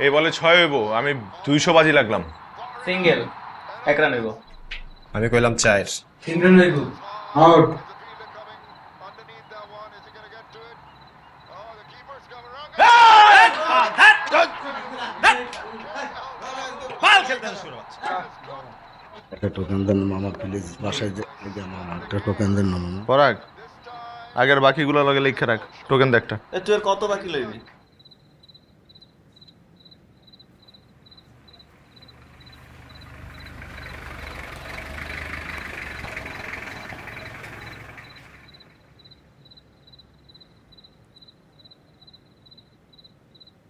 এই বলে 6 হইব, আমি 200 বাজি লাগলাম। সিঙ্গেল 1 রান হইব। আমি কইলাম 4। 3 রান হইব। আউট। একটা টোকেন দেন মামা প্লিজ, বাসায় যে মামা একটা টোকেন দেন না মামা। পরাগ, আগের বাকিগুলো লগে লিখে রাখ, টোকেন দে একটা। তুই আর কত বাকি লইবি?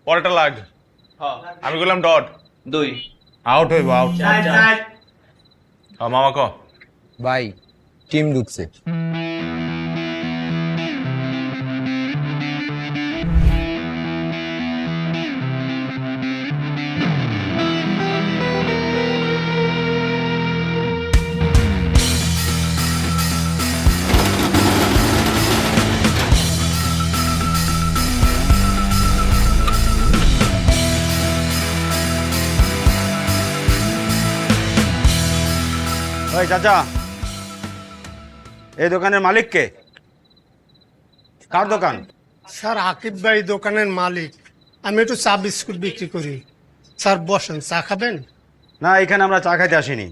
পরেরটা লাগ। হ্যাঁ। আমি বললাম ডট। 2 আউট হইব আউট। মামা ক। ভাই টিম ঢুকছে। ওই চাচা, এই দোকানের মালিক কে? কার দোকান? স্যার আকিব ভাই দোকানের মালিক। আমি একটু চা বিস্কুট বিক্রি করি। স্যার বসেন, চা খাবেন? না, এখানে আমরা চা খাইতে আসিনি।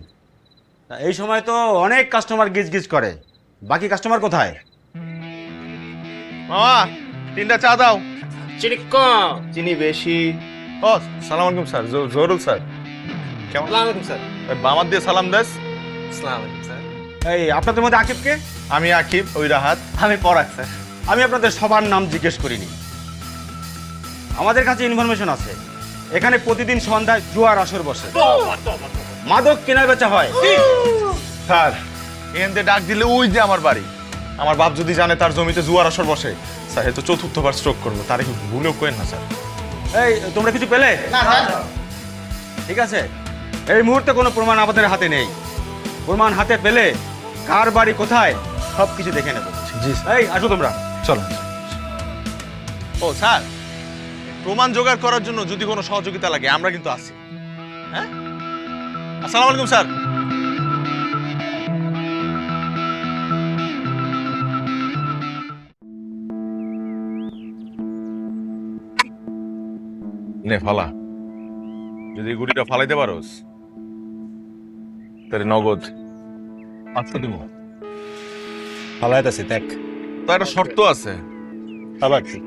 তা এই সময় তো অনেক কাস্টমার গিজ গিজ করে, বাকি কাস্টমার কোথায়? মামা 3টা চা দাও। চিনি কম, চিনি বেশি। ও সালাম আলাইকুম স্যার, জহুরুল স্যার। কেমন? আসসালামু আলাইকুম স্যার। ওই বামাত দিয়ে সালাম দেস। আসসালামু আলাইকুম স্যার। এই আপনাদের মধ্যে আকিব কে? আমি আকিব, ওই রাহাত। আমি পরাগ স্যার। আমি আপনাদের সবার নাম জিজ্ঞেস করিনি। আমাদের কাছে ইনফরমেশন আছে, এখানে প্রতিদিন সন্ধ্যায় জুয়ার আসর বসে, মাদক কেনা বেচা হয়। স্যার এখান থেকে ডাক দিলে ওই যে আমার বাড়ি। আমার বাপ যদি জানে তার জমিতে জুয়ার আসর বসে, স্যার এ তো 4র্থবার স্ট্রোক করবো, তারে কি ভুলেও কেন না স্যার। এই তোমরা কিছু পেলে? ঠিক আছে, এই মুহূর্তে কোনো প্রমাণ আমাদের হাতে নেই। প্রমাণ হাতে পেলে কার বাড়ি কোথায় সব কিছু দেখে নেব। জি এই আসো তোমরা। চলো। ও স্যার, প্রমাণ জোগাড় করার জন্য যদি কোনো সহযোগিতা লাগে আমরা কিন্তু আছি। হ্যাঁ, আসসালামু আলাইকুম স্যার। নে ফালা, যদি এই গুটিটা ফালাইতে পারোস তাহলে নগদ 500 দিব। ফালাইতাছি দেখ। তো একটা শর্ত আছে। আবার কি?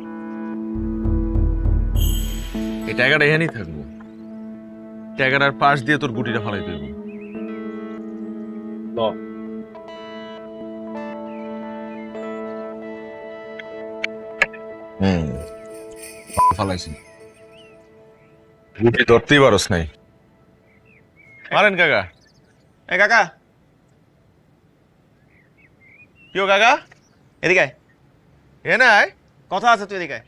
এই টাকাটা এখানেই থাকবো, টাকাটার পাশ দিয়ে তোর গুটিটা ফালাই দেবো। ফালাইছি, গুটি ধরতেই পারস নাই। মারেন কাকা। এই কাকা, কেউ কাকা এদিকে আয়। এ নাই, কথা আছে, তুই এদিকে আয়।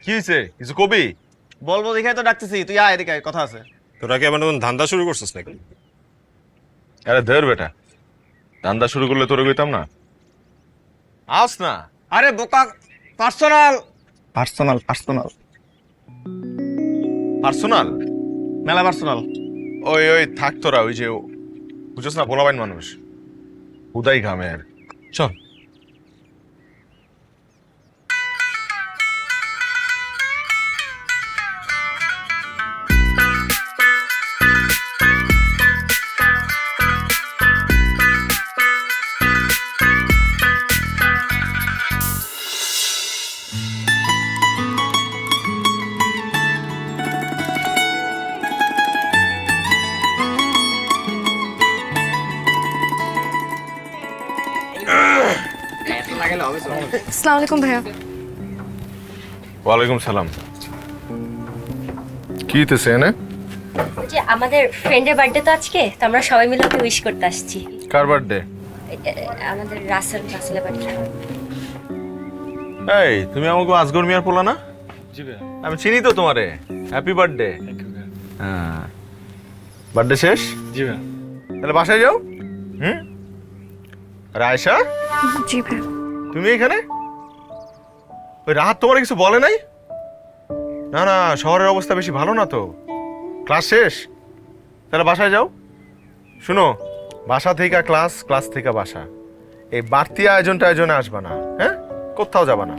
কি হয়েছে? কিছু কবি? বলবো দেখে তো ডাকতেছি, তুই আয় এদিকে আয়, কথা আছে। তোরা কি আমার নতুন ধান্দা শুরু করছিস নাকি? আরে ধর বেটা, ধান্দা শুরু করলে তোরে কইতাম না। আস না। আরে বোকা, পার্সোনাল। Personal personal personal? মেলা পার্সোনাল। ওই ওই থাক তোরা, ওই যে বুঝছ না পোলাবাইন মানুষ, হুদাই ঘামে আর। চল। আসসালামু আলাইকুম ভাইয়া। ওয়ালাইকুম সালাম। কি হইতেছে এনে? যে আমাদের ফ্রেন্ডের বার্থডে তো আজকে, তো আমরা সবাই মিলে ওকে উইশ করতে আসছি। কার বার্থডে? আমাদের রাসেলের বার্থডে। এই তুমি আমাকে আজগর মিয়ার পোলা না? জি ভাই। আমি চিনি তো তোমারে। Happy birthday. হ্যাঁ, বার্থডে শেষ? জি ভাই। তাহলে বাসায় যাও। হুম। আর আয়েশা, জি ভাইয়া। তুমি এখানে? ওই রাহাত তোমার কিছু বলে নাই? না না, শহরের অবস্থা বেশি ভালো না তো। ক্লাস শেষ, তাহলে বাসায় যাও। শুনো, বাসা থেকে ক্লাস, ক্লাস থেকে বাসা, এই বাড়তি আয়োজনে আসবা না, হ্যাঁ? কোথাও যাবা না।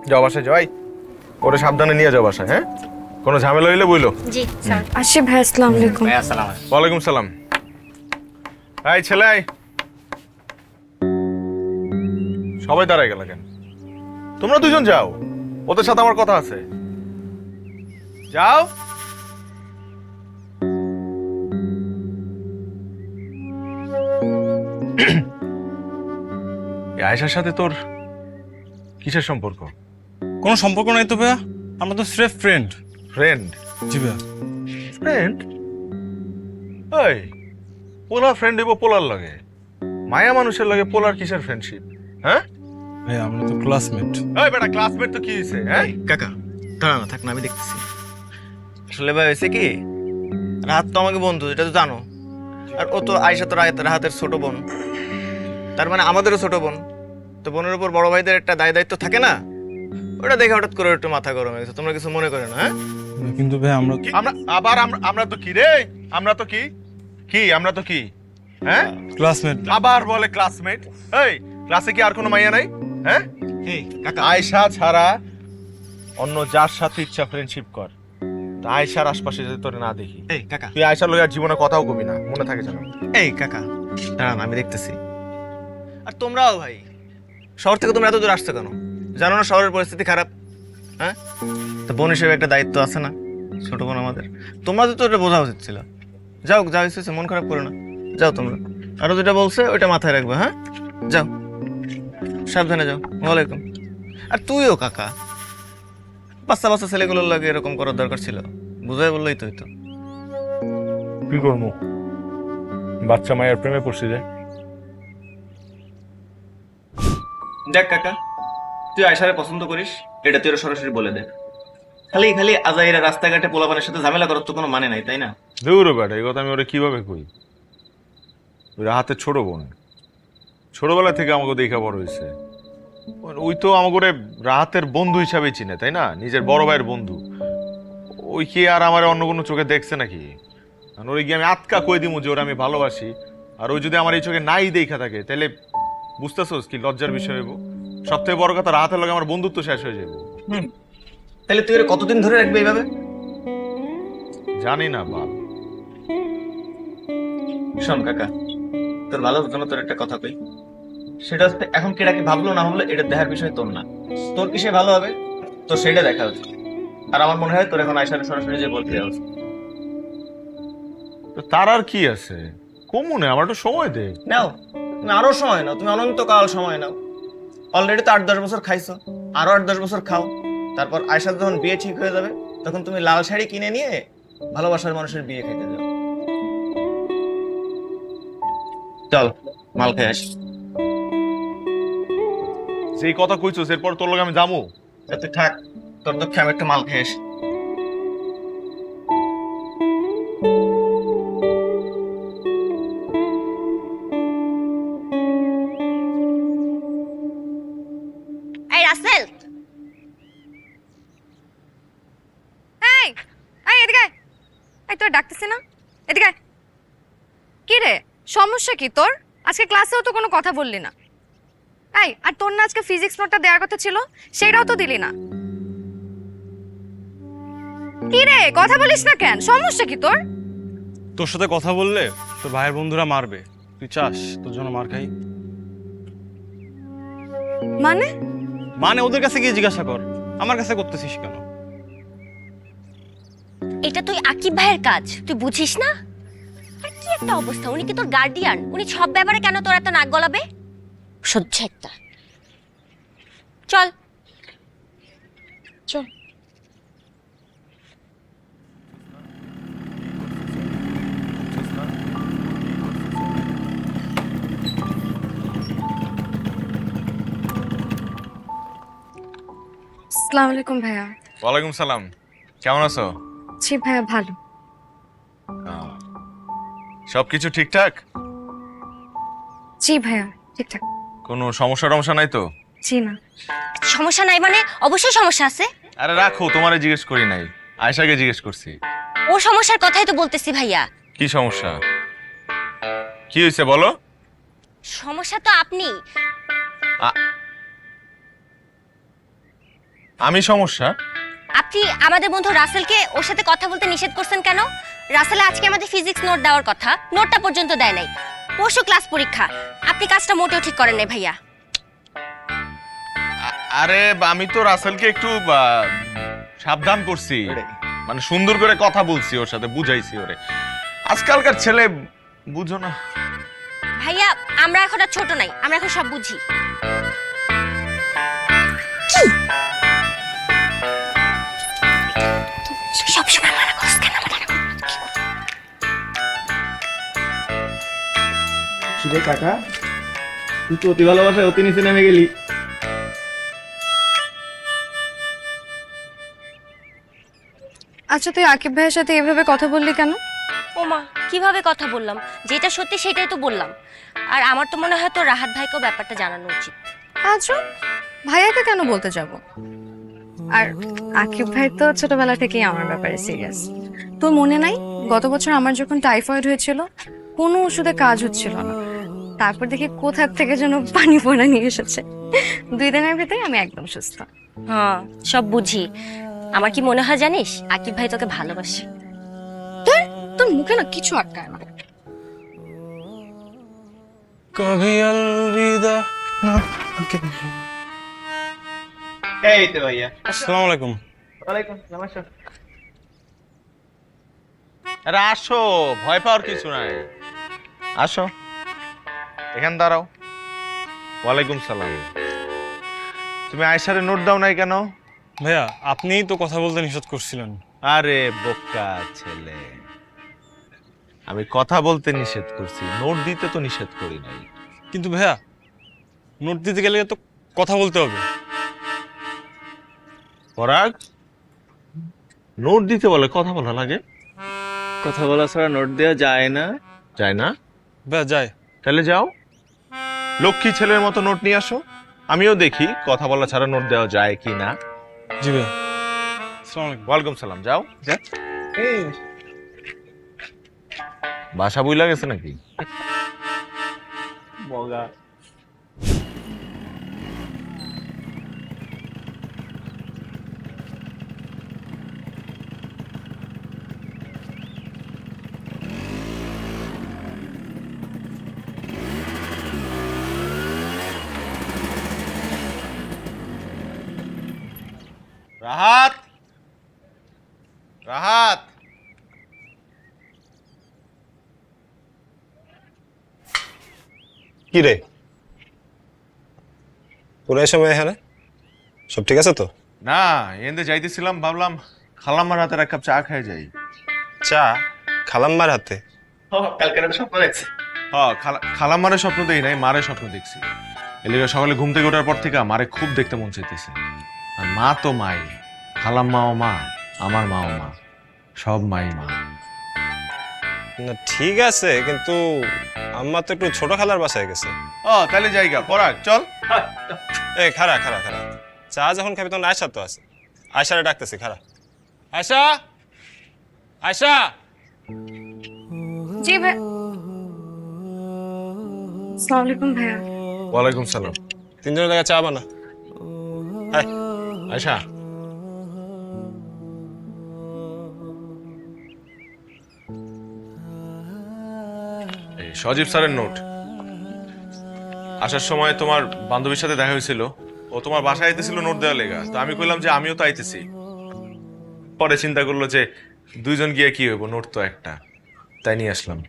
যাও বাসায় যাও। ওরে সাবধানে নিয়ে যাও বাসায়, হ্যাঁ? কোনো ঝামেলা হইলে বইলো। জি স্যার। আসি ভাই, আসসালামু আলাইকুম। ভাই আসসালাম আলাইকুম। ওয়ালাইকুম সালাম। এই ছেলে, সবাই দাঁড়ায় গেল কেন? তোমরা দুজন যাও, ওদের সাথে আমার কথা আছে। যাও। এই আয়েশার সাথে তোর কিসের সম্পর্ক? কোনো সম্পর্ক নাই তো ভাইয়া, আমরা তো স্রেফ ফ্রেন্ড। ফ্রেন্ড? জি ভাইয়া। ফ্রেন্ড? এই পোলা ফ্রেন্ড হইব পোলার লাগে, মায়া মানুষের লাগে পোলার কিসের ফ্রেন্ডশিপ? হ্যাঁ ভাইয়া আমরা তো ক্লাসমেট। এই বেটা, ক্লাসমেট তো কি হইছে? হ্যাঁ কাকা দাঁড়া না, থাক না, আমি দেখতেছি। আসলে ভাই হয়েছে কি, রাহাত তো আমাকে বন্ধু, এটা তো জানো। আর ও তো আয়েশা তো রাহাতের ছোট বোন, তার মানে আমাদেরও ছোট বোন। তো বোনের উপর বড় ভাইদের একটা দায়িত্ব থাকে না? ওটা দেখে হঠাৎ করে একটু মাথা গরম হয়ে গেছে। তোমরা কিছু মনে করে না? হ্যাঁ, কিন্তু ভাই আমরা আমরা তো কি রে? আমরা তো কি আমরা তো কি? হ্যাঁ, ক্লাসমেট। আবার বলে ক্লাসমেট। এই ক্লাসে কি আর কোনো মাইয়া নাই? হ্যাঁ, এই কাকা, আয়েশা ছাড়া অন্য যার সাথে ইচ্ছা ফ্রেন্ডশিপ কর, আয়েশার আশপাশে যদি তোরে না দেখি। এই কাকা, তুই আয়েশার লইয়ার জীবনে কথাও কবি না, মনে থাকে যেন। এই কাকা দাঁড়া না, আমি দেখতেছি। আর তোমরাও ভাই, শহর থেকে তোমরা এত দূর আসছো কেন? জানো না শহরের পরিস্থিতি খারাপ? হ্যাঁ, তো বোন হিসেবে একটা দায়িত্ব আছে না, ছোট বোন আমাদের। তোমাদের তো এটা বোঝা উচিত ছিল। যাও, যা হয়েছে মন খারাপ করো না, যাও তোমরা। আরো যেটা বলছে ওইটা মাথায় রাখবে। হ্যাঁ, যাও, সাবধানে যাও। ওয়ালাইকুম। আর তুইও কাকা, বাচ্চা বাচ্চা ছেলেগুলোর লাগে এরকম করার দরকার ছিল? বুঝাই বললেই তো হইতো। কি করবো, বাচ্চা মায়ের প্রেমে পড়ছি যে। দেখ কাকা, তুই আয়শারে পছন্দ করিস, এটা তুই ওরা সরাসরি বলে দে। খালি খালি আজাইরা রাস্তাঘাটে পোলাপানের সাথে ঝামেলা করার তো কোনো মানে নাই, তাই না? দূর বেটা, এই কথা আমি ওরে কিভাবে কই? ওই রাহাতের ছোট বোন, ছোটবেলা থেকে আমাকে দেখা বড় হয়েছে। ওই তো আমাকে রাহাতের বন্ধু হিসাবে চিনে, তাই না? নিজের বড় ভাইয়ের বন্ধু। ওই কি আর আমার অন্য কোনো চোখে দেখছে নাকি? ওই গিয়ে আমি আটকা কই দিমু যে ওরা আমি ভালোবাসি, আর ওই যদি আমার এই চোখে নাই দেখা থাকে, তাহলে বুঝতেছোস কি লজ্জার বিষয় হইব? সব থেকে বড় কথা, রাহাতের লগে আমার বন্ধুত্ব শেষ হয়ে যাবে। তাহলে তুই এর কতদিন ধরে রাখবে এইভাবে? জানি না বাপ। শোন কাকা, তোর ভালোর জন্য তোর একটা কথা কই। সেটা হচ্ছে, এখন কেডা কি ভাবলো না ভাবলো এটা দেখার বিষয় তোর না। তোর কিসে ভালো হবে তোর সেটা দেখা উচিত। আর আমার মনে হয় তোর এখন আয়শারে সরাসরি যে বলতে যাওয়া উচিত। তো তার আর কি আছে, কমুনে আমার একটু সময় দে। নাও, তুমি আরো সময় নাও, তুমি অনন্তকাল সময় নাও। অলরেডি তো 8-10 বছর খাইছো, আরো 8-10 বছর খাও। তারপর আয়শার যখন বিয়ে ঠিক হয়ে যাবে, তখন তুমি লাল শাড়ি কিনে নিয়ে ভালোবাসার মানুষের বিয়ে খাইতে যাও। চল, মাল খেয়ে আসি। যেই কথা কইছস, এরপর তোর লগে আমি যামু। তুই থাক, তোর দুঃখে আমি একটু মাল খেয়ে আসি। এই রাসেল, এই এই এদিকে আয়। এই তোর ডাকতেছি না, এদিকে আয়। কি রে, সমস্যা কি তোর? আজকে ক্লাসেও তো কোনো কথা বললি না। এই, আর তোর না আজকে ফিজিক্স নোটটা দেওয়ার কথা ছিল, সেটাও তো দিলি না। কি রে, কথা বলিস না কেন? সমস্যা কি তোর? তোর সাথে কথা বললে তোর ভাইয়ের বন্ধুরা মারবে। তুই চাস তোর জন্য মার খাই? মানে মানে ওদের কাছে গিয়ে জিজ্ঞাসা কর, আমার কাছে করতেছিস কেন? এটা তুই আকিব ভাইয়ের কাজ, তুই বুঝিস না? আর কি একটা অবস্থা, উনি কি তোর গার্ডিয়ান? উনি সব ব্যাপারে কেন তোর এত নাক গলাবে? সহ্য একটা। চল চল। আসসালামু আলাইকুম ভাইয়া। ওয়ালাইকুম সালাম। কেমন আছো? জি ভাইয়া, ভালো। সবকিছু ঠিকঠাক? জি ভাইয়া, ঠিকঠাক। কোনো সমস্যা টমস্যা নাই তো? জি না। সমস্যা নাই মানে? অবশ্যই সমস্যা আছে। আরে রাখো, তোমারে জিজ্ঞেস করি নাই, আয়েশাকে জিজ্ঞেস করছি। ও সমস্যার কথাই তো বলতেছি ভাইয়া। কি সমস্যা? কি হয়েছে বলো? সমস্যা তো আপনি। আমি সমস্যা? আপনি আমাদের বন্ধু রাসেলকে ওর সাথে কথা বলতে নিষেধ করছেন কেন? রাসেল আজকে আমাদের ফিজিক্স নোট দেওয়ার কথা, নোটটা পর্যন্ত দেয় নাই। পরশু ক্লাস পরীক্ষা, আপনি কাজটা মোটেও ঠিক করেন নাই ভাইয়া। আরে আমি তো রাসেলকে একটু সাবধান করছি, মানে সুন্দর করে কথা বলছি ওর সাথে, বুঝাইছি ওরে। আজকালকার ছেলে বুঝো না ভাইয়া, আমরা এখন আর ছোট নাই, আমরা এখন সব বুঝি। সবসময় মানা করছ কেন? কিরে কাকা, তুই তো অতি ভালোবাসায় অতি নিচে নেমে গেলি। আচ্ছা, তুই আকিব ভাইয়ের সাথে এভাবে কথা বললি কেন? ওমা, কিভাবে কথা বললাম? যেটা সত্যি সেটাই তো বললাম। আর আমার তো মনে হয় তো রাহাত ভাইকেও ব্যাপারটা জানানো উচিত। আচ্ছা, ভাইয়াকে কেন বলতে যাব? আর আকিব ভাই তো ছোটবেলা থেকেই আমার ব্যাপারে সিরিয়াস। তোর মনে নাই গত বছর আমার যখন টাইফয়েড হয়েছিল, কোনো ওষুধে কাজ হচ্ছিল না, তারপর দেখি কোথার থেকে যেন পানি পড়া নিয়ে এসেছে, 2 দিনের ভিতরে আমি একদম সুস্থ। হ্যাঁ, সব বুঝি। আমার কি মনে হয় জানিস, আকিব ভাই তোকে ভালোবাসে। তোর মুখে না কিছু আটকায় না। কভি আলবিদা। এই তো ভাইয়া। আসসালামু আলাইকুম। ওয়ালাইকুম নমস্কার। আরে আসো, ভয় পাওয়ার কিছু নাই, আসো এখানে দাঁড়াও। ওয়ালাইকুম সালাম। তুমি আয়েশারে নোট দাও নাই কেন? ভাইয়া, আপনিই তো কথা বলতে নিষেধ করছিলেন। আরে বোকা ছেলে, আমি কথা বলতে নিষেধ করছি, নোট দিতে তো নিষেধ করি নাই। কিন্তু ভাইয়া, নোট দিতে গেলে তো কথা বলতে হবে। পরাগ, নোট দিতে বলে কথা বলা লাগে? কথা বলা ছাড়া নোট দেওয়া যায় না। যায় না? ভাইয়া যায়। তাহলে যাও, লক্ষ্মী ছেলের মতো নোট নিয়ে আসো, আমিও দেখি কথা বলা ছাড়া নোট দেওয়া যায় কি না। জি ভাইয়া। আসসালামু আলাইকুম। ওয়ালাইকুম সালাম। যাও, যা। বাসা বুইলা গেছে নাকি? মগা। রাহাত, রাহাত, কি রে, পুরো এই সময় এখানে সব ঠিক আছে তো? না এন্দে যাইতেছিলাম, ভাবলাম খালাম্মার হাতের এক কাপ চা খেয়ে যাই। চা? খালাম্মার হাতে? কালকে একটা স্বপ্ন দেখছি। হ্যাঁ, খালাম্মারে স্বপ্ন দেই নাই, মারে স্বপ্ন দেখছি। এলিগা সকালে ঘুম থেকে ওঠার পর থেকে মারে খুব দেখতে মন চাইতেছে। আর মা তো মাই, খালাম্মাও মা, আমার মাও মা, সব মাই মা। না ঠিক আছে, কিন্তু আম্মা তো একটু ছোট খালার বাসায় গেছে। ও তাহলে জায়গা পরাগ, চল। এই খারা খারা খারা, চা যখন খাবি তখন আয়সা তো আছে, আয়সারে ডাকতেছি, খারা। আয়সা, আয়সা। জি ভাই। আসসালামু আলাইকুম ভাইয়া। ওয়ালাইকুম সালাম। তিনজনের জায়গায় চা বানা। হাই আয়শা, এই সজীব স্যারের নোট। আসার সময় তোমার বান্ধবীর সাথে দেখা হয়েছিল, ও তোমার বাসায় আইতেছিল নোট দেওয়া লেগা, তো আমি কইলাম যে আমিও তো আইতেছি। পরে চিন্তা করলো যে 2 জন গিয়ে কি হইব, নোট তো একটা, তাই নিয়ে আসলাম।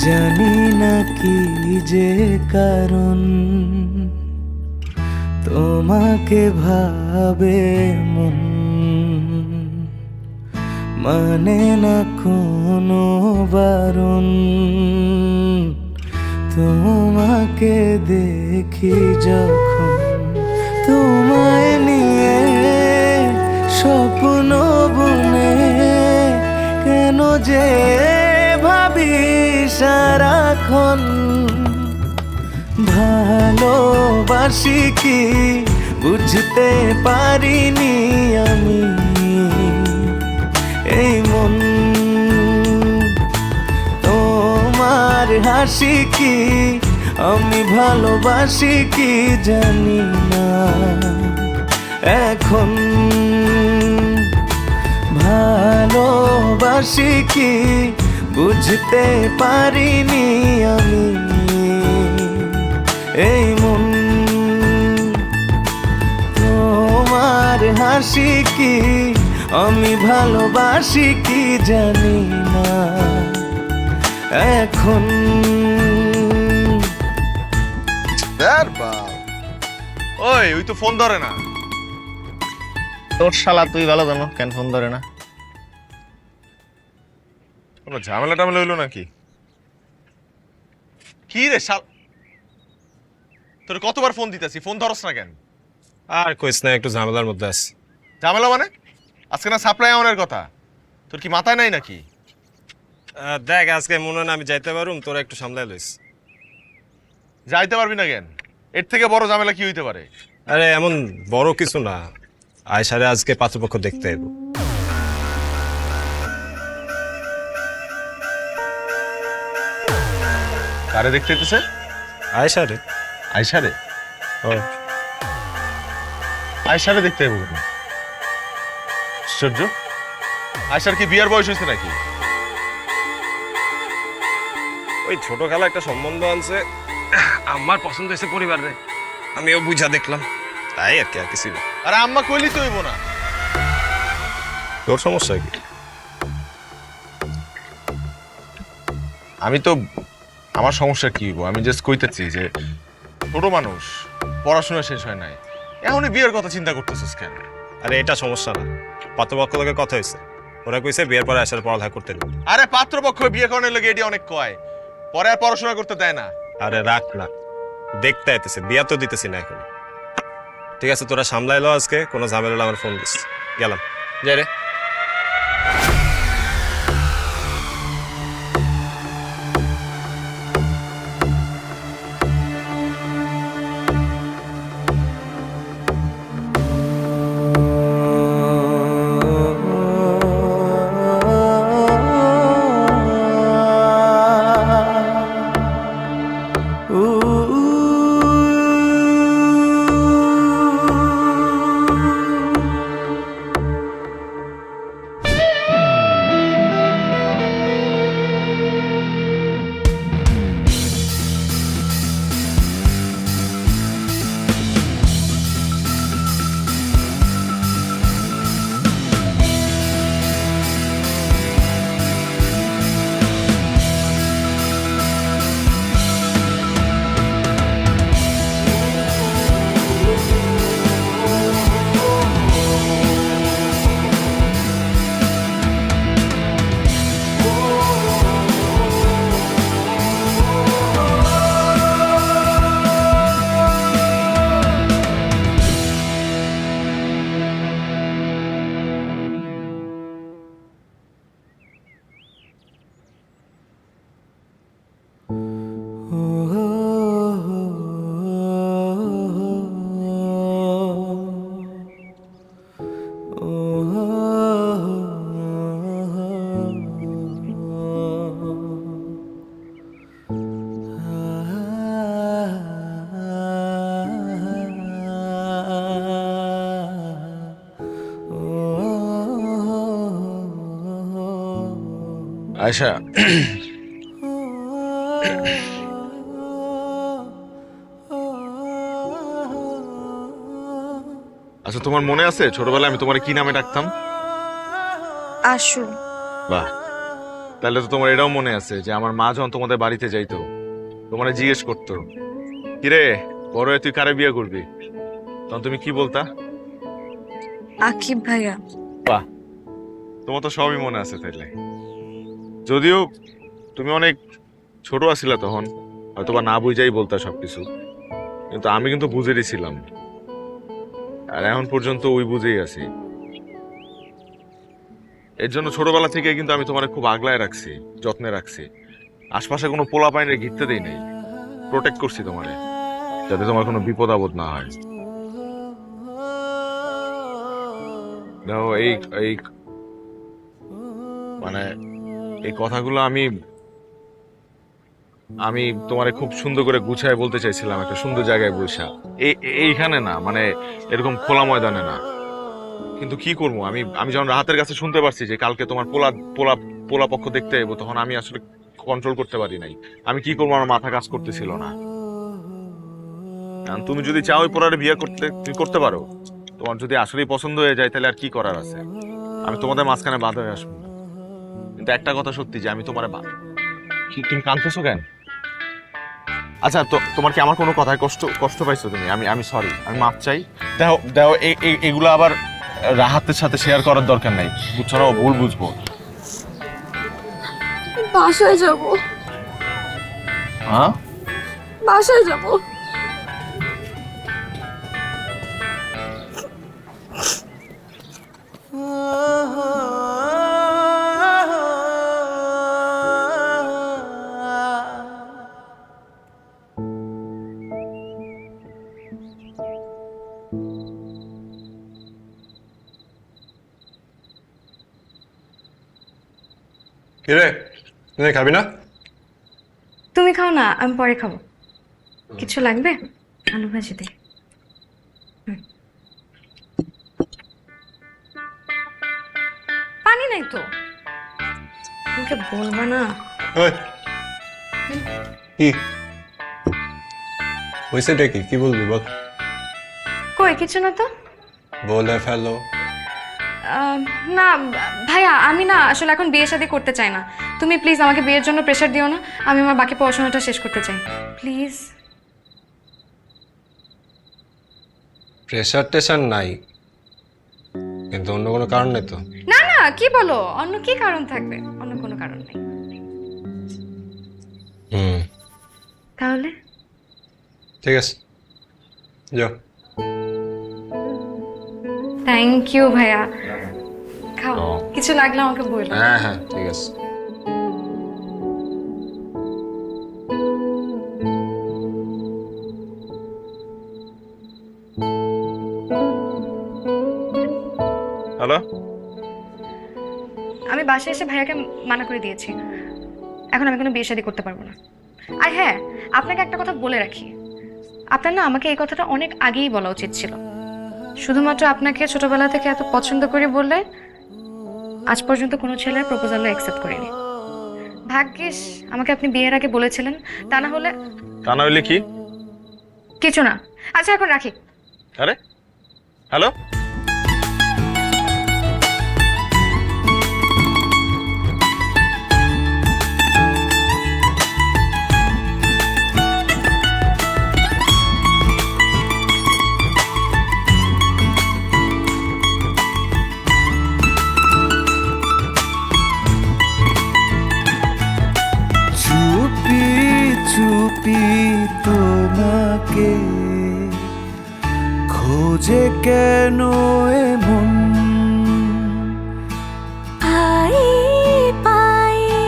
জানি না কি যে কারণ তোমাকে ভাবে মন, মানে না কোনো বারণ, তোমাকে দেখি যখন, তোমায় নিয়ে স্বপ্ন বনে, কেন যে ভাবি সারাক্ষণ। ভালোবাসি কি বুঝতে পারিনি আমি, এই মন তোমার হাসি কি আমি ভালোবাসি কি জানি না এখন। ভালোবাসি কি বুঝতে পারিনি আমি, এই মন তোমার হাসি কি আমি ভালোবাসি কি জানি না এখন। ওই তো ফোন ধরে না। তোর শালা তুই ভালো জানো কেন ফোন ধরে না। কোনো ঝামেলা টামেলা হইলো নাকি? কি রে শাল, তোর কতবার ফোন দিতেছি, ফোন ধরস না কেন? আর কইস না, একটু ঝামেলার মধ্যে আছি। ঝামেলা মানে? আজকে না সাপ্লাই আমাদের কথা, তোর কি মাথায় নাই নাকি? দেখ আজকে মনে হয় না আমি যাইতে পারুম, তোরা একটু সামলাই লইস। যাইতে পারবি না কেন? এর থেকে বড় ঝামেলা কি হইতে পারে? আরে এমন বড় কিছু না, আয়সারে আজকে পাত্রপক্ষ দেখতে এবো। কারে দেখতে যেতেছে? আয়সারে। আয়সারে? ও আয়সারে দেখতে যাবো কেন? আশ্চর্য, আয়সার কি বিয়ার বয়স হয়েছে নাকি? ওই ছোট খেলা একটা সম্বন্ধ আনছে, আমার পছন্দ হয়েছে পরিবারে, আমিও বুঝা দেখলাম, তাই আর কি, আর কিছু না। আরে আম্মা কইলি তো হইব না। তোর সমস্যা কি? আমি তো, আমার সমস্যা কি হইব, আমি জাস্ট কইতেছি যে ছোট মানুষ, পড়াশোনা শেষ হয় নাই, এখনই বিয়ের কথা চিন্তা করতেছিস কেন? আরে এটা সমস্যা না, পাত্রপক্ষ লোকের কথা হয়েছে, ওরা কইছে বিয়ের পরে আয়সার পড়ালেখা করতে দেবে। আরে পাত্রপক্ষ বিয়ে করানোর লাগে এটি অনেক কয়, পরে আর পড়াশোনা করতে দেয় না। আরে রাখ না, দেখতে আইতেছে, বিয়া তো দিতেছি না এখন। ঠিক আছে তোরা সামলাইলো, আজকে কোনো ঝামেলা হলে আমার ফোন দিস। গেলাম, যাই রে। আয়শা, আচ্ছা তোমার মনে আছে ছোটবেলায় আমি তোমার কি নামে ডাকতাম? আশু। বাহ, তাহলে তো তোমার এটাও মনে আছে যে আমার মা যখন তোমাদের বাড়িতে যাইতো, তোমার জিজ্ঞেস করতো, কিরে বড় হয়ে তুই কারে বিয়ে করবি, তখন তুমি কি বলতা? আকিব ভাইয়া। বাহ, তোমার তো সবই মনে আছে তাইলে। যদিও তুমি অনেক ছোট আছিলা তখন, হয়তোবা না বুঝাই বলতা সবকিছু, কিন্তু আমি কিন্তু বুঝেরই ছিলাম, আর এখন পর্যন্ত ওই বুঝেই আছি। এর জন্য ছোটবেলা থেকে কিন্তু আমি তোমার খুব আগলায় রাখছি, যত্নে রাখছি। আশপাশে কোনো পোলা পাইনে ঘিরতে দেই নাই, প্রোটেক্ট করছি তোমারে, যাতে তোমার কোনো বিপদ আপদ না হয়। দেখো এই এই মানে এই কথাগুলো আমি তোমারে খুব সুন্দর করে গুছায় বলতে চাইছিলাম, একটা সুন্দর জায়গায় বসা, এইখানে না, মানে এরকম খোলা ময়দানে না। কিন্তু কি করবো, আমি যখন রাহাতের কাছে শুনতে পারছি যে কালকে তোমার পোলা পক্ষ দেখতে এবো, তখন আমি আসলে কন্ট্রোল করতে পারি নাই। আমি কি করবো, আমার মাথা কাজ করতেছিল না। তুমি যদি চাও ওই পোলারে বিয়ে করতে, তুমি করতে পারো। তোমার যদি আসলেই পছন্দ হয়ে যায়, তাহলে আর কি করার আছে, আমি তোমাদের মাঝখানে বাধা হয়ে আসবো না। কিন্তু একটা কথা সত্যি যে আমি তোমার তুমি কাঁদতেছো কেন? আচ্ছা, তোমার কি আমার কোনো কথায় কষ্ট পাইছো তুমি? আমি সরি, আমি মাপ চাই। দেখো এগুলো আবার রাহাতের সাথে শেয়ার করার দরকার নাই, বুঝছো না? ও ভুল বুঝবো। বাসায় যাব। হ্যাঁ, বাসায় যাব। কিরে, তুই খাবি না? তুমি খাও না, আমি পরে খাবো। কিছু লাগবে? আলু ভাজি দে। পানি নাই তো, তোমাকে বলবা না? কি হয়েছে? ডেকে কি বলবি বল? কই কিছু না তো। বলে ফেলো। না ভাইয়া, আমি না আসলে এখন বিয়ে শাদী করতে চাই না। তুমি প্লিজ আমাকে বিয়ের জন্য প্রেশার দিও না, আমি আমার বাকি পড়াশোনাটা শেষ করতে চাই, প্লিজ। প্রেশার টেশার নাই, কিন্তু অন্য কোনো কারণ নেই তো? না না, কি বলো, অন্য কি কারণ থাকবে? অন্য কোনো কারণ নেই। তাহলে ঠিক আছে, যাও। থ্যাংক ইউ ভাইয়া। খাও, কিছু লাগলে আমাকে বলো। হ্যাঁ হ্যাঁ, ঠিক আছে। হ্যালো। আমি বাসায় এসে ভাইয়াকে মানা করে দিয়েছি, এখন আমি কোনো বিয়ে শাদী করতে পারবো না। আর হ্যাঁ, আপনাকে একটা কথা বলে রাখি, আপনার না আমাকে এই কথাটা অনেক আগেই বলা উচিত ছিল। শুধুমাত্র আপনাকে ছোটবেলা থেকে এত পছন্দ করি বললে আজ পর্যন্ত কোনো ছেলের প্রপোজালও অ্যাকসেপ্ট করিনি। ভাগ্যিস আমাকে আপনি বিয়ের আগে বলেছিলেন, তা না হলে কি? কিছু না। আচ্ছা এখন রাখি। আরে হ্যালো, চুপি তোমাকে খোঁজে কেন এমন, পায়ে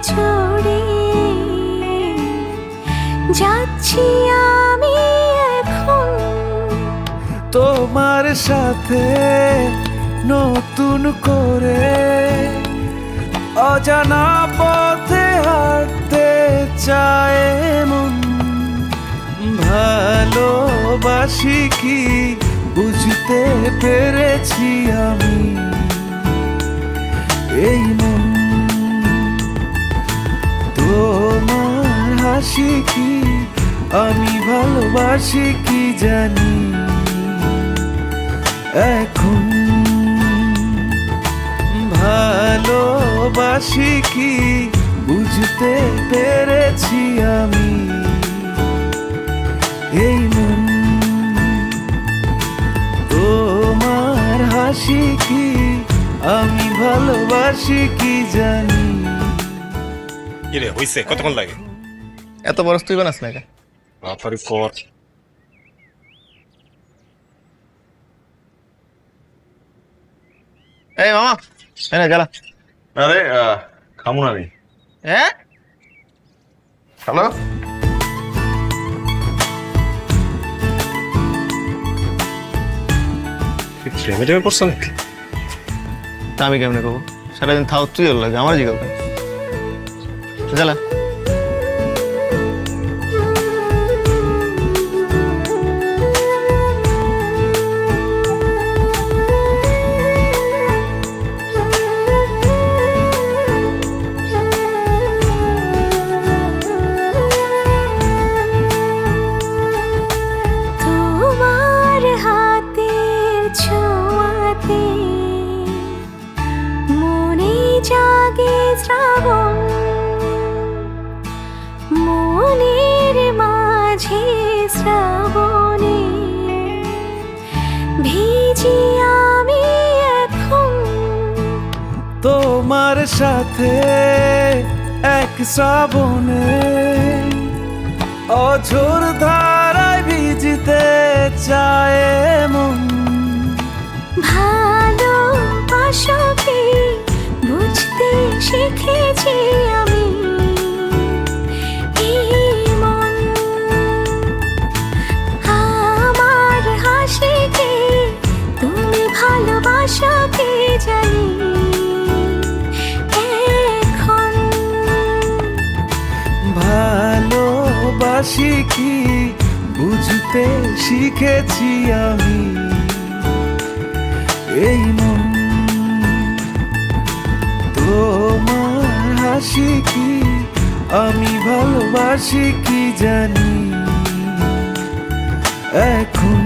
ছড়িয়ে যাচ্ছি আমি এখন তোমার সাথে নতুন করে অজানা পথে হাঁটতে চায় মন। ভালোবাসি কি বুঝতে পেরেছি আমি, এই মন তোমার হাসি কি আমি ভালোবাসি কি জানি এখন। ভালোবাসি কি বুঝতে পেরেছি আমি, এই মন তোমার হাসি কি আমি ভালোবাসি কি জানি। কিরে হইছে, কতক্ষণ লাগে? এত বরস তুই বানাস না কে? তাড়াতাড়ি কর। এই মামা এনে গেলা। আরে খামু না রে। হ্যাঁ হ্যালো, প্রেমে টেমে পড়ছো নাকি? তা আমি কেমনে করবো? সারাদিন থাও তুই ওর লাগে আমার জিগাও কেন? জ্বালা তোমার হাতের ছোঁয়াতে মনে জাগে শ্রাবণ, মনের মাঝে শ্রাবণে ভিজি আমি এখন তোমার সাথে এক শ্রাবণে অঝোর ধারায় ভিজিতে চায় মন। ভালোবাসাকে বুঝতে শিখেছি আমি, এই মন আমার হাসিকে তুমি ভালোবাসো কি জানি এখন। ভালোবাসি কি বুঝতে শিখেছি আমি, এই মন তোমার হাসি কি আমি ভালোবাসি কি জানি এখন।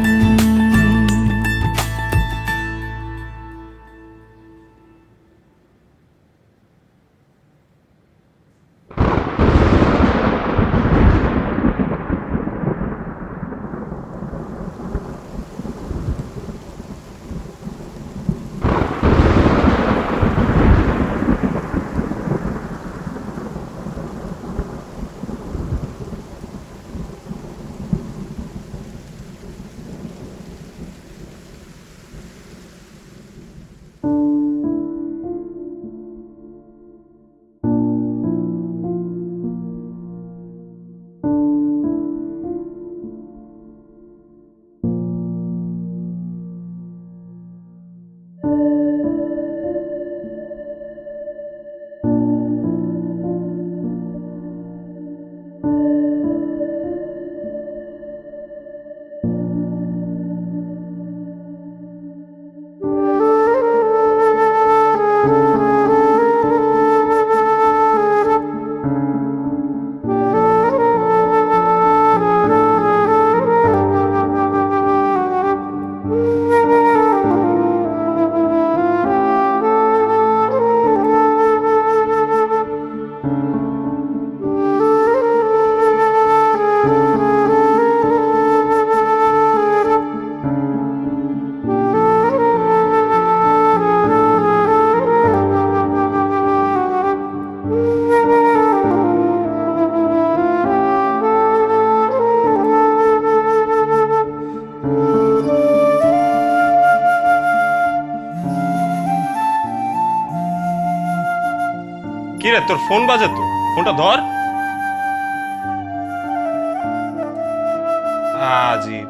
কি রে, তোর ফোন বাজে তো, ফোনটা ধর। আজিব।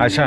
আয়শা,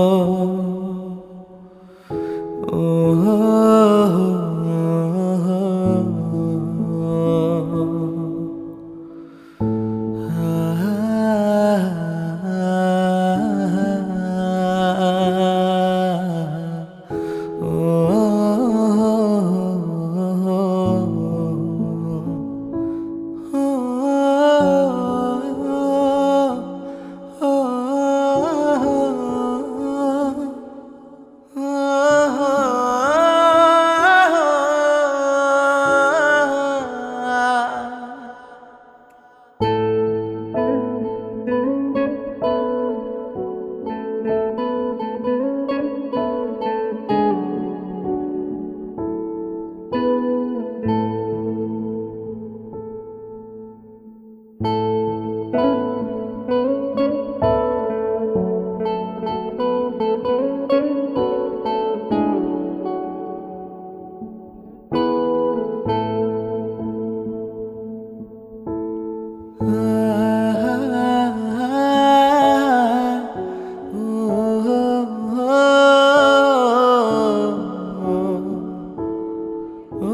ও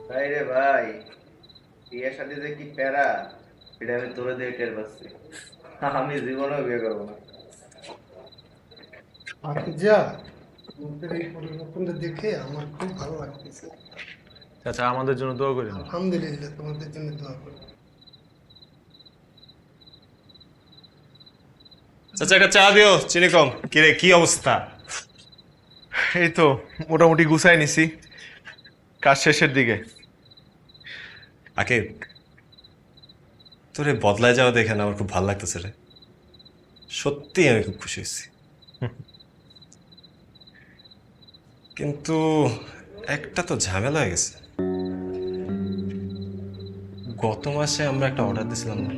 ভাই রে ভাই, বিয়ের সাথে যে কি প্যারা, এটা আমি তোরে দিয়ে টের পাচ্ছি। আমি জীবনেও বিয়ে করবো না। যা তোমাদের এই পরিবর্তনটা দেখে আমার খুব ভালো লাগতেছে। চাচা আমাদের জন্য দোয়া করেন। আলহামদুলিল্লাহ, তোমাদের জন্য দোয়া করি। চাচা একটা চা দিও, চিনি কম। কিরে কি অবস্থা? এই তো মোটামুটি গুছাই নিছি, কাজ শেষের দিকে। আকে তোরে বদলায় যাওয়া দেখে না আমার খুব ভালো লাগতেছে রে, সত্যি আমি খুব খুশি হয়েছি। কিন্তু একটা তো ঝামেলা হয়ে গেছে। গত মাসে আমরা একটা অর্ডার দিয়েছিলাম না,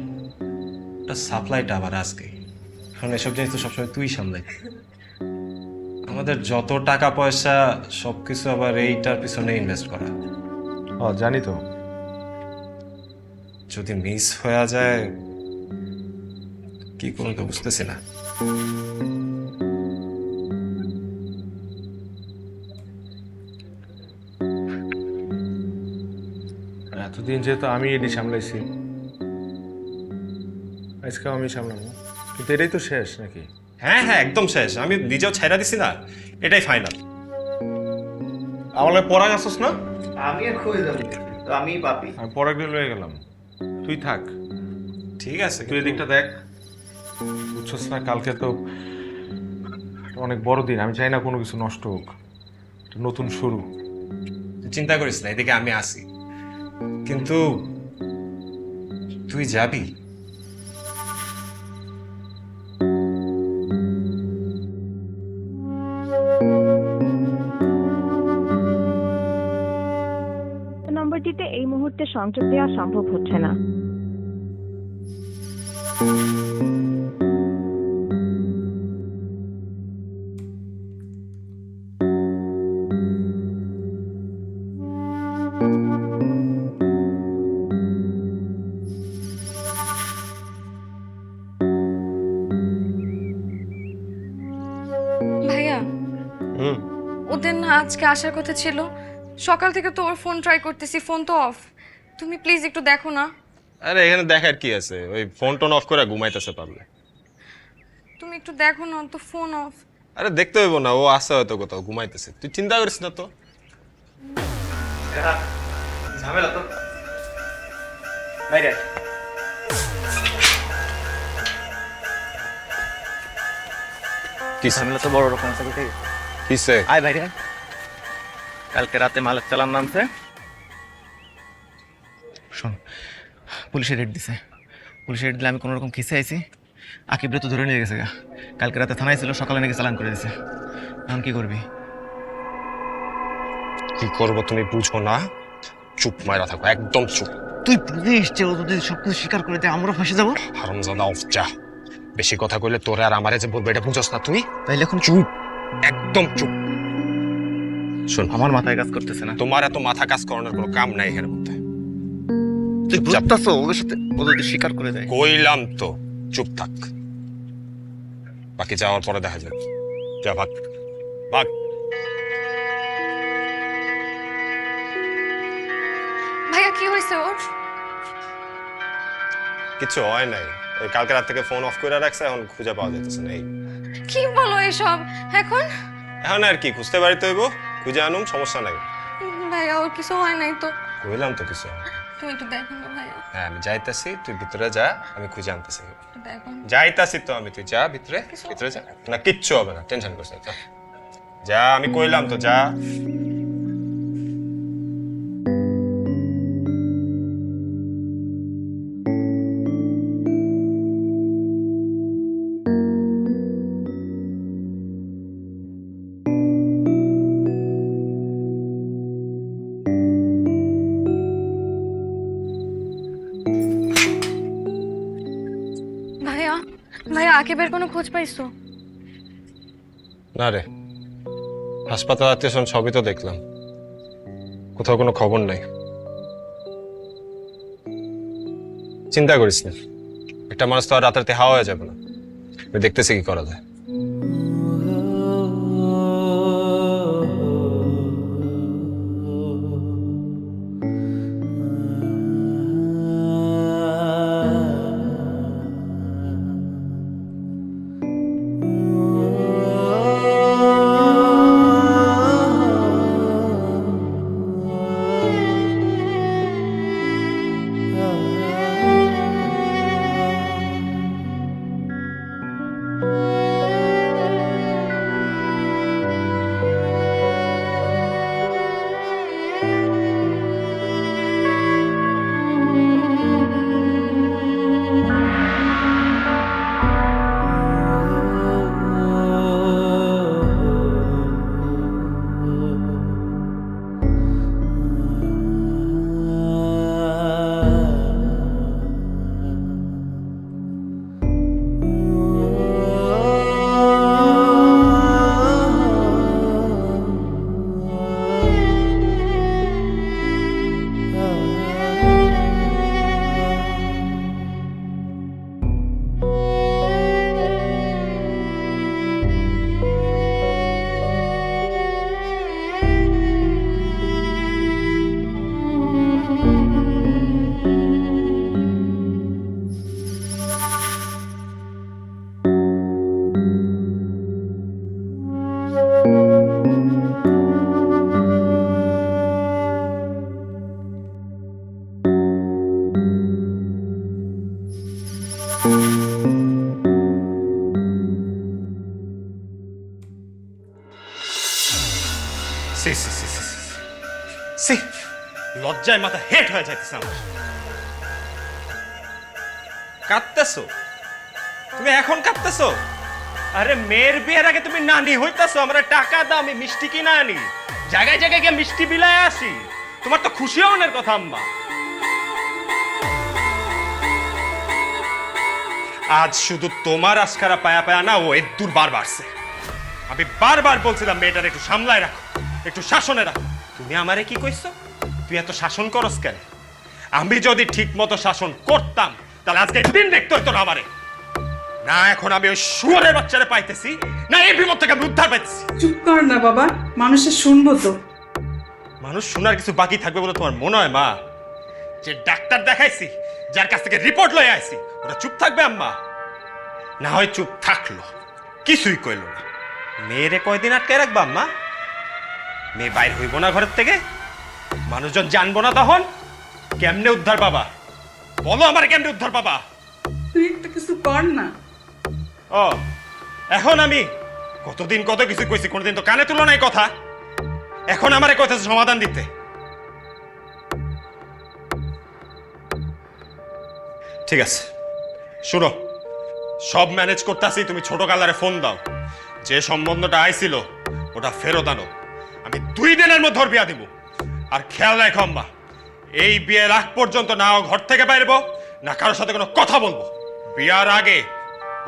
ওটা সাপ্লাইটা আবার আজকে। এখন এসব জিনিস তো সবসময় তুই সামলাই। আমাদের যত টাকা পয়সা সবকিছু আবার এইটার পিছনে ইনভেস্ট করা। জানি তো। যদি মিস হয়ে যায় কি করবো তো বুঝতেছি না। এতদিন যেহেতু আমি এটি সামলাইছি, আজকে আমি সামলাবো, কিন্তু এটাই তো শেষ নাকি? হ্যাঁ হ্যাঁ একদম শেষ, আমি নিজেও ছাইরা দিছি না, এটাই ফাইনাল। আমার পড়া গেছস না? আমি আর খুঁজে যাবো, তো আমি পাপি। আমি পড়াগুলো লয়ে গেলাম, তুই থাক। ঠিক আছে, তুই এদিকটা দেখ, বুঝছস না কালকে তো অনেক বড় দিন, আমি চাই না কোনো কিছু নষ্ট হোক, একটা নতুন শুরু। চিন্তা করিস না, এদিকে আমি আসি। কিন্তু তুই যাবি? নম্বরটিতে এই মুহূর্তে সংযোগ দেওয়া সম্ভব হচ্ছে না। ভাইয়া, হুম, ওদের না আজকে আসার কথা ছিল, সকাল থেকে তো ওর ফোন ট্রাই করতেছি, ফোন তো অফ। তুমি প্লিজ একটু দেখো না। আরে এখানে দেখার কি আছে, ওই ফোন টোন অফ করে ঘুমাইতেছে পারলে। তুমি একটু দেখো না, তো ফোন অফ। আরে দেখতে হইব না, ও আছে হয়তো কোথাও ঘুমাইতেছে, তুই চিন্তা করিস না তো। ঝামেলা তো বাইরে। কি ঝামেলা তো বড় রকম আছে। কিসে? আয় বাইরে। কালকে রাতে মালের চালান নামছে, শোন, পুলিশের রেড দিছে। পুলিশের রেড দিলে আমি কোনো রকম খিসে আইছি, আকিবরে তো ধরে নিয়ে গেছে গা। কালকে রাতে থানায় ছিল, সকালে নাকি চালান করে দিছে। এখন কি করবি? কি করবো তুমি বুঝো না, চুপ মাইরা থাকো, একদম চুপ। তুই বুঝিস যে ও যদি সবকিছু স্বীকার করে দেয় আমরা ফাঁসে যাবো। হারামজাদা অফ যা, বেশি কথা কইলে তোরে আর আমারে যে বলবে এটা বুঝোস না তুই। তাইলে এখন চুপ, একদম চুপ। শোন, আমার মাথায় কাজ করতেছে না। তোমার এত মাথা কাজ করানোর কোনো কাম নাই এর মধ্যে। তুই বুঝতেছো ওদের সাথে ও যদি স্বীকার করে দেয়? কইলাম তো চুপ থাক, বাকি যাওয়ার পরে দেখা যাবে। যা ভাগ ভাগ। ভাইয়া কি হয়েছে ওর? কিছু হয় নাই, ওই কালকে রাত থেকে ফোন অফ করে রাখছে, এখন খুঁজে পাওয়া যাইতেছে না। এই কি বলো এসব এখন? এখন আর কি, খুঁজতে বাড়িতে হইব, খুঁজে আনুম, সমস্যা নাই। ভাইয়া ওর কিছু হয় নাই তো? কইলাম তো কিছু হয় নাই। তুমি একটু দেখো না ভাইয়া, হ্যাঁ আমি যাইতাছি, তুই ভিতরে যা, আমি খুঁজে আনতেছি। একটু দেখো না। যাইতাছি তো আমি, তুই যা ভিতরে, ভিতরে যা। না কিচ্ছু হবে না, টেনশন করিস না, যা। যা, আমি কইলাম তো যা। ভাইয়া, ভাইয়া আকিবের কোনো খোঁজ পাইছো? না রে, হাসপাতাল আত্মীয় সবই তো দেখলাম, কোথাও কোনো খবর নাই। চিন্তা করিস না, একটা মানুষ তো আর রাতারাতি হাওয়া হয়ে যাবে না। আমি দেখতেছি কি করা যায়। সি সি সি সি সি লজ্জায় মাথা হেট হয়ে যাইতেছে আমার। কাঁদতেছো তুমি এখন কাঁদতেছো? আরে মেয়ের বিয়ের আগে তুমি নানি হইতাছো, আমরা টাকা দাও, আমি মিষ্টি কিনা আনি, জায়গায় জায়গায় গিয়ে মিষ্টি বিলায় আসি। তোমার তো খুশি হওয়ার কথা আম্মা। আজ শুধু তোমার আজকারা পায়া পায়া না, ও এদ্দুর বার বাড়ছে। আমি বারবার বলছিলাম মেয়েটার একটু সামলায় রাখো, একটু শাসনে রাখো। তুমি আমারে কি কইছো? তুই এত শাসন করস কেন? আমি যদি ঠিক মতো শাসন করতাম তাহলে আজকে দিন দেখতে হইতো না আমারে। না এখন আমি ওই শুয়োরের বাচ্চারে পাইতেছি, না এই বিপদ থেকে আমি উদ্ধার পাইতেছি। চুপ কর না বাবা, মানুষের শুনবো তো। মানুষ শোনার কিছু বাকি থাকবে বলে তোমার মনে হয় মা? যে ডাক্তার দেখাইছি, যার কাছ থেকে রিপোর্ট লয়ে আইছি, ওরা চুপ থাকবে আম্মা? না হয় চুপ থাকলো, কিছুই কইলো না। মেয়েরে কয়দিন আটকে রাখবা আম্মা? মেয়ে বাইর হইব না ঘরের থেকে, মানুষজন জানবো না, তখন কেমনে উদ্ধার পাবা? বলো আমার কেমনে উদ্ধার পাবা? তুই একটা কিছু কর না। ও এখন আমি কতদিন কত কিছু কইছি, কোনদিন তো কানে তুলো নাই কথা। এখন আমারে কথা সমাধান দিতে। ঠিক আছে শুনো, সব ম্যানেজ করতেছি, তুমি ছোট কালারে ফোন দাও, যে সম্বন্ধটা আইছিল ওটা ফেরত আনো। আমি 2 দিনের মধ্যে ওর বিয়া দিব। আর খেয়াল রাখো আম্মা, এই বিয়ের আগ পর্যন্ত না ও ঘর থেকে বাইরবো, না কারোর সাথে কোনো কথা বলবো। বিয়ার আগে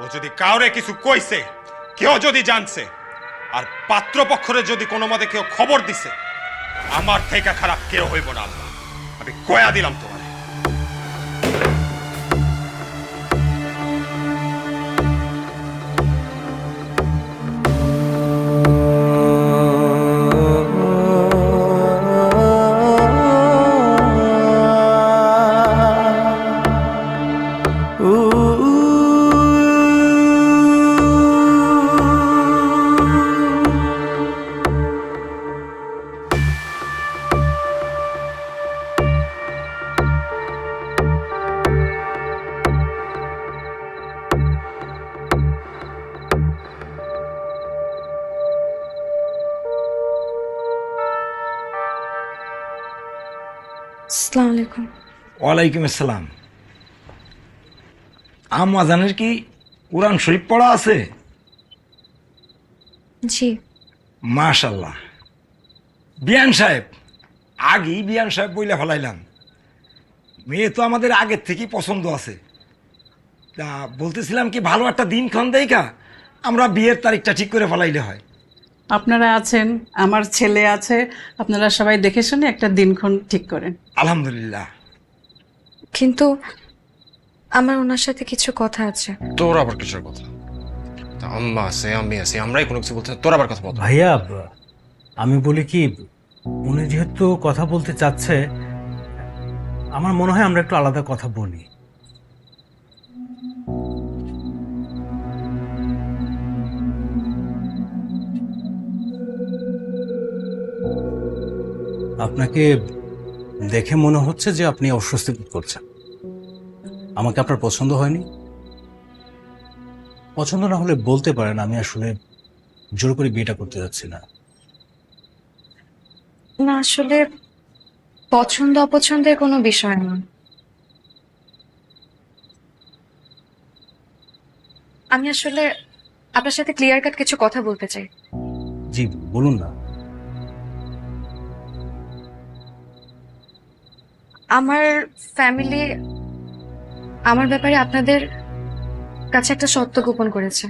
ও যদি কাউরে কিছু কইছে, কেউ যদি জানছে, আর পাত্রপক্ষরে যদি কোনো মতে কেউ খবর দিছে, আমার থেকে খারাপ কেউ হইব না আম্মা, আমি কয়া দিলাম তোমার। আসসালামু আলাইকুম। ওয়ালাইকুম আসসালাম। আম্মাজানের কি কোরআন শরীফ পড়া আছে? জি। মাশাল্লাহ। বিয়ান সাহেব, আগেই বিয়ান সাহেব বইলে ফেলাইলাম। মেয়ে তো আমাদের আগের থেকেই পছন্দ আছে। তা বলতেছিলাম কি, ভালো একটা দিনক্ষণ দেখা আমরা বিয়ের তারিখটা ঠিক করে ফেলাইলে হয়। আপনারা আছেন, আমার ছেলে আছে, আপনারা সবাই দেখে শুনে একটা দিনক্ষণ ঠিক করেন। আলহামদুলিল্লাহ। কিন্তু আমার ওনার সাথে কিছু কথা আছে। তোর আবার কিসের কথা? আম্মা আছে, আমি আছি, আমরাই কোনো কিছু বলতে, তোর আবার কথা বল। ভাইয়া, আমি বলি কি, উনি যেহেতু কথা বলতে চাচ্ছে, আমার মনে হয় আমরা একটু আলাদা কথা বলি। আপনাকে দেখে মনে হচ্ছে যে আপনি অস্বস্তি বোধ করছেন। আমাকে আপনার পছন্দ হয়নি? পছন্দ না হলে বলতে পারেন, আমি আসলে জোর করে বিয়েটা করতে যাচ্ছি না। না, আসলে পছন্দ অপছন্দের কোনো বিষয় না। আমি আসলে আপনার সাথে ক্লিয়ার কাট কিছু কথা বলতে চাই। জি বলুন না। আমার ফ্যামিলি আমার ব্যাপারে আপনাদের কাছে একটা সত্য গোপন করেছে,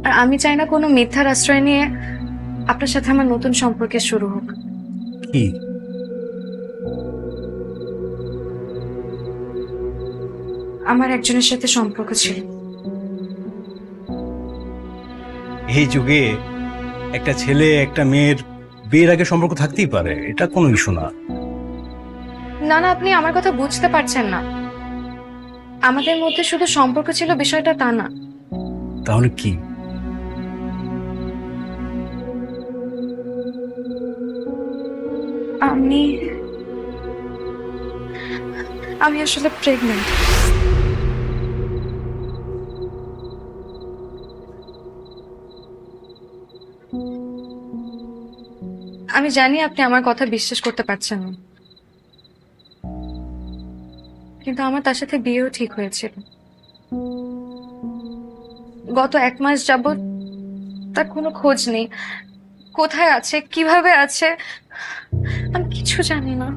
আর আমি চাই না কোনো মিথ্যার আশ্রয় নিয়ে আপনার সাথে আমার নতুন সম্পর্কের শুরু হোক। কি? আমার একজনের সাথে সম্পর্ক ছিল। এই যুগে একটা ছেলে একটা মেয়ের বিয়ের আগে সম্পর্ক থাকতেই পারে, এটা কোনো ইস্যু না। না না, আপনি আমার কথা বুঝতে পারছেন না। আমাদের মধ্যে শুধু সম্পর্ক ছিল বিষয়টা তা না। তাহলে কি? আমি আসলে প্রেগন্যান্ট। আমি জানি আপনি আমার কথা বিশ্বাস করতে পারছেন না, কিন্তু আমার তার সাথে বিয়েও ঠিক হয়েছিল। গত 1 মাস যাবৎ তার কোনো খোঁজ নেই। কোথায় আছে, কিভাবে আছে, আমি কিছু জানি না।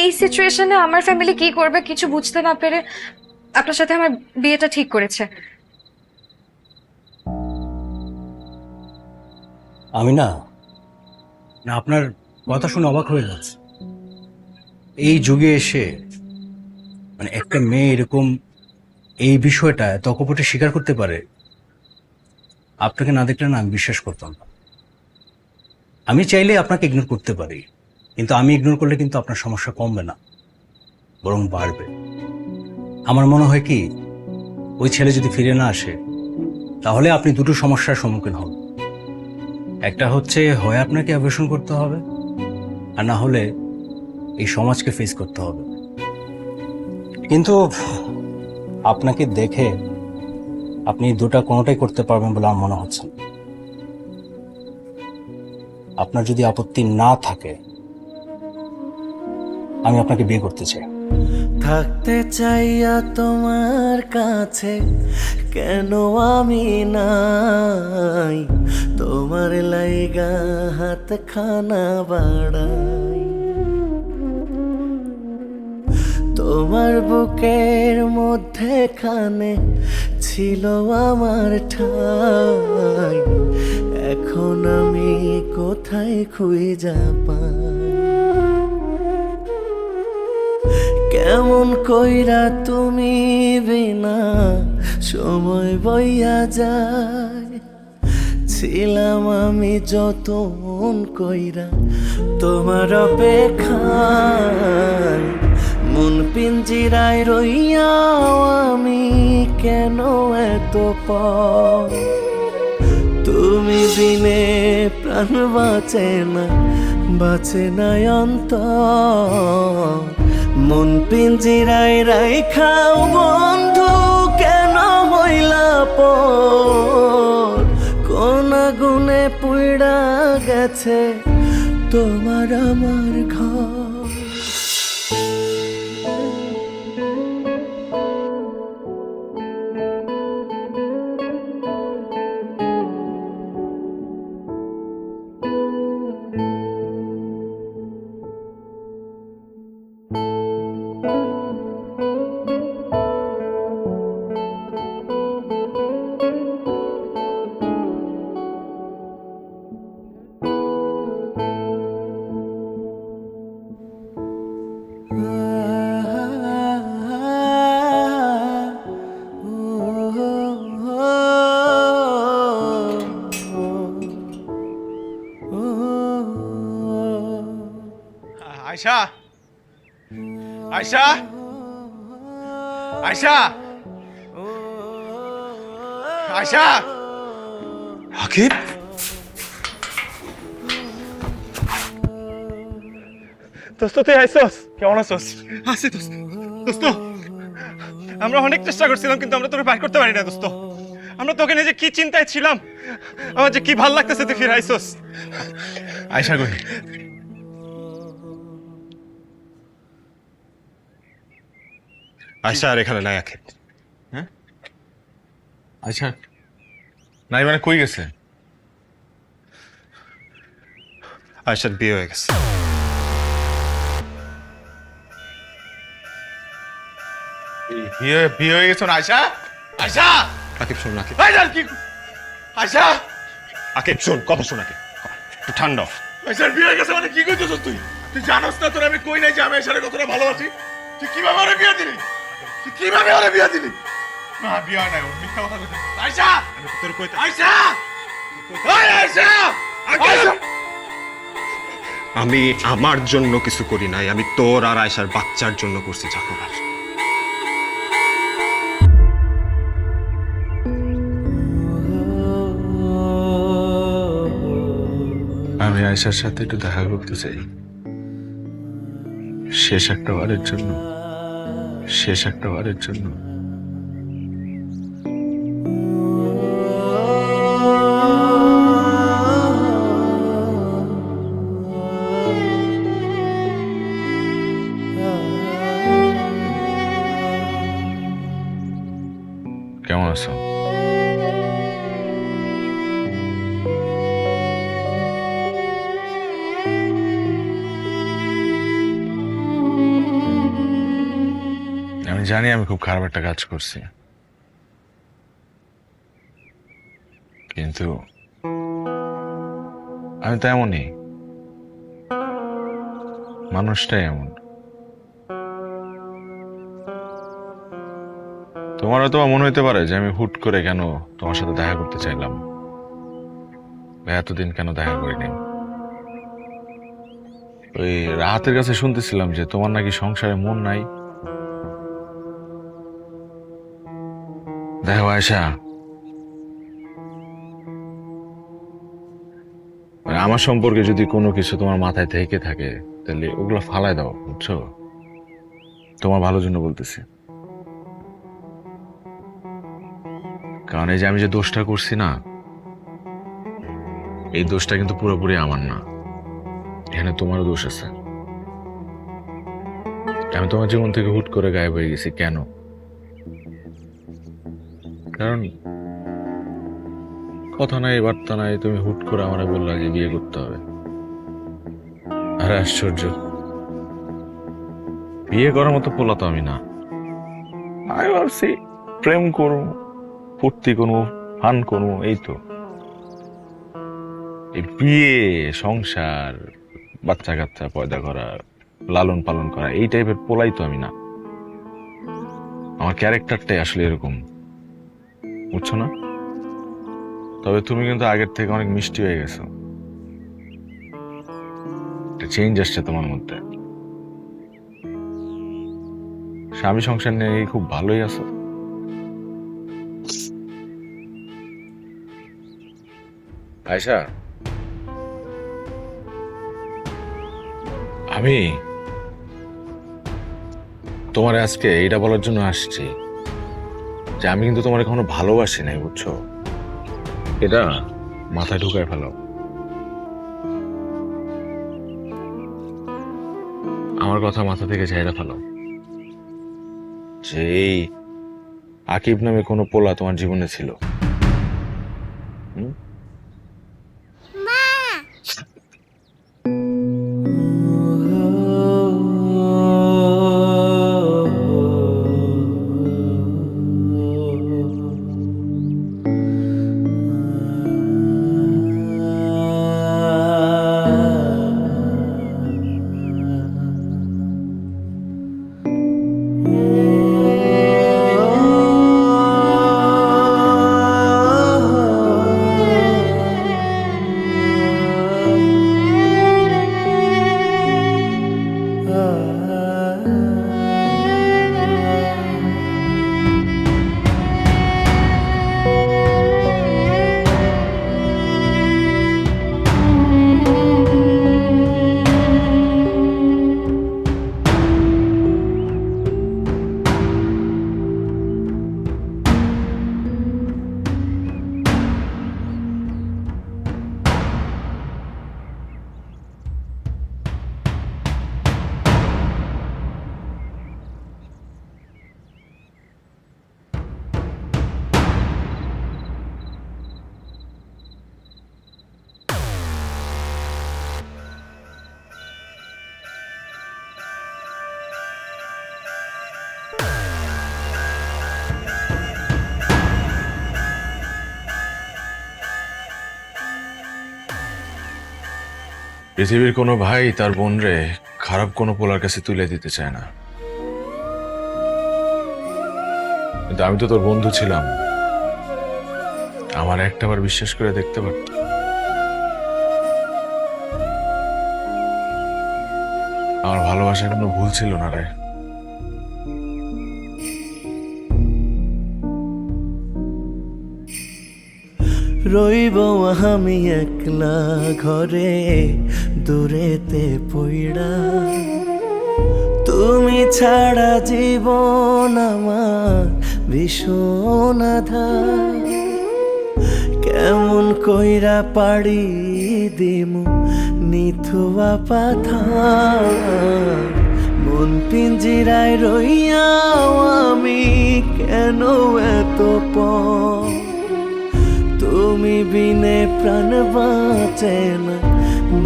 এই সিচুয়েশনে আমার ফ্যামিলি কি করবে কিছু বুঝতে না পেরে আপনার সাথে আমার বিয়েটা ঠিক করেছে। আমি না আপনার কথা শুনে অবাক হয়ে যাচ্ছে। এই যুগে এসে মানে একটা মেয়ে এরকম এই বিষয়টা এত অকপটে স্বীকার করতে পারে, আপনাকে না দেখলে না আমি বিশ্বাস করতাম না। আমি চাইলে আপনাকে ইগনোর করতে পারি, কিন্তু আমি ইগনোর করলে কিন্তু আপনার সমস্যা কমবে না, বরং বাড়বে। আমার মনে হয় কি, ওই ছেলে যদি ফিরে না আসে তাহলে আপনি দুটো সমস্যার সম্মুখীন হন। একটা হচ্ছে হয় আপনাকে অ্যাবর্শন করতে হবে, আর না হলে এই সমাজকে ফেস করতে হবে। কিন্তু আপনাকে দেখে আপনি দুটা কোনোটাই করতে পারবেন বলে আমার মনে হচ্ছে না। আপনার যদি আপত্তি না থাকে আমি আপনাকে বিয়ে করতে চাই। থাকতে চাইয়া তোমার কাছে কেন আমি নাই, তোমার লাইগা হাত খানা বাড়াই, তোমার বুকের মধ্যে খানে ছিল আমার ঠাই, এখন আমি কোথায় খুঁজে পাই, কেমন কইরা তুমি বিনা সময় বইয়া যায়, ছিলাম আমি যতন কইরা তোমার অপেক্ষায়, মন পিঞ্জিরায় রইয়াও আমি কেন এত পর, তুমি বিনে প্রাণ বাঁচে না, বাঁচে না অন্তর, মন পিঞ্জিরায় রাইখাও বন্ধু কেন হইলা পর, কোন গুণে পুইড়া গেছে তোমার আমার ঘর। আয়শা, আয়শা, আয়শা, আয়শা। আকিব, দোস্ত তুই আইসস? কেমন আছস? আছি দোস্ত। দোস্ত আমরা অনেক চেষ্টা করছিলাম কিন্তু আমরা তোকে বাইর করতে পারি না দোস্ত। আমরা তোকে নিয়ে যে কি চিন্তায় ছিলাম, আমার যে কি ভাল লাগতেছে তুই ফিরে আইসস। আয়শা কই? আয়শা আর এখানে নাই আকিব। হ্যাঁ আয়শা নাই মানে কই গেছে? আয়শার বিয়ে হয়ে গেছে। বিয়ে হয়ে গেছে না আয়শা? আয়শা! আকিব শোন আকিব, আয়শা কি? আয়শা! আকিব শোন, কথা শোন আকিব, একটু ঠান্ডা হ। আয়শার বিয়ে হয়ে গেছে মানে কি কইতেছ তুই? তুই জানোস না তোর আমি কই নাই যে আমি আয়শারে কতটা ভালোবাসি? তুই কিভাবে ওরে বিয়ে দিলি? তুই কিভাবে ওরে বিয়ে দিলি? না বিয়ে হয় নাই, ওর মিথ্যা কথা কইতেছ। আয়শা! তোর কইতে আয়শা! ওই আয়শা! আয়শা! আমি আমার জন্য কিছু করি নাই, আমি তোর আর আয়শার বাচ্চার জন্য করছি যা করার। আমি আয়শার সাথে একটু দেখা করতে চাই, শেষ একটা বারের জন্য, শেষ একটা বারের জন্য। জানি আমি খুব খারাপ একটা কাজ করছি, কিন্তু আমি তো এমনই, মানুষটাই এমন। তোমার হয়তো মনে হইতে পারে যে আমি হুট করে কেন তোমার সাথে দেখা করতে চাইলাম, এতদিন কেন দেখা করিনি। ওই রাহাতের কাছে শুনতেছিলাম যে তোমার নাকি সংসারে মন নাই। দেখো আয়শা, আমার সম্পর্কে যদি কোনো কিছু তোমার মাথায় থেকে থাকে তাহলে ওগুলো ফালায় দাও, বুঝছো? তোমার ভালোর জন্য বলতেছি। কারণ এই যে আমি যে দোষটা করছি না, এই দোষটা কিন্তু পুরোপুরি আমার না, এখানে তোমারও দোষ আছে। আমি তোমার জীবন থেকে হুট করে গায়েব হয়ে গেছি কেন? কারণ কথা নাই বার্তা নাই, তুমি হুট করে আমারে বললা যে বিয়ে করতে হবে। আরে আশ্চর্য, বিয়ে করার মতো পোলা তো আমি না। আমি ভাবছি প্রেম করবো, ফুর্তি করবো, ফান করবো, এই তো। এই বিয়ে, সংসার, বাচ্চা কাচ্চা পয়দা করা, লালন পালন করা, এই টাইপের পোলাই তো আমি না। আমার ক্যারেক্টারটাই আসলে এরকম, বুঝছো না? তবে তুমি কিন্তু আগের থেকে অনেক মিষ্টি হয়ে গেছো, একটা চেঞ্জ আসছে তোমার মধ্যে। স্বামী সংসার নিয়ে খুব ভালোই আছো। আয়শা, আমি তোমার আজকে এইটা বলার জন্য আসছি যে আমি কিন্তু তোমার এখনো ভালোবাসি নাই, বুঝছো? এটা মাথায় ঢুকায় ফেলো। আমার কথা মাথা থেকে ঝাইরা ফেলো যে এই আকিব নামে কোনো পোলা তোমার জীবনে ছিল। পৃথিবীর কোনো ভাই তার বোন রে খারাপ কোনো পোলার কাছে তুলে দিতে চায় না, কিন্তু আমি তো তোর বন্ধু ছিলাম, আমার একটাবার বিশ্বাস করে দেখতে পারত। আমার ভালোবাসার কোনো ভুল ছিল না রে। রইব আমি একলা ঘরে দূরেতে পইড়া, তুমি ছাড়া জীবন আমার ভীষণ আধার। কেমন কইরা পাড়ি দিমু নিথুয়া পাথার, মন পিঞ্জিরায় রইয়াও আমি কেন এত পর। তুমি বিনে প্রাণ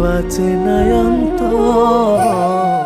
বাঁচে না অন্তর।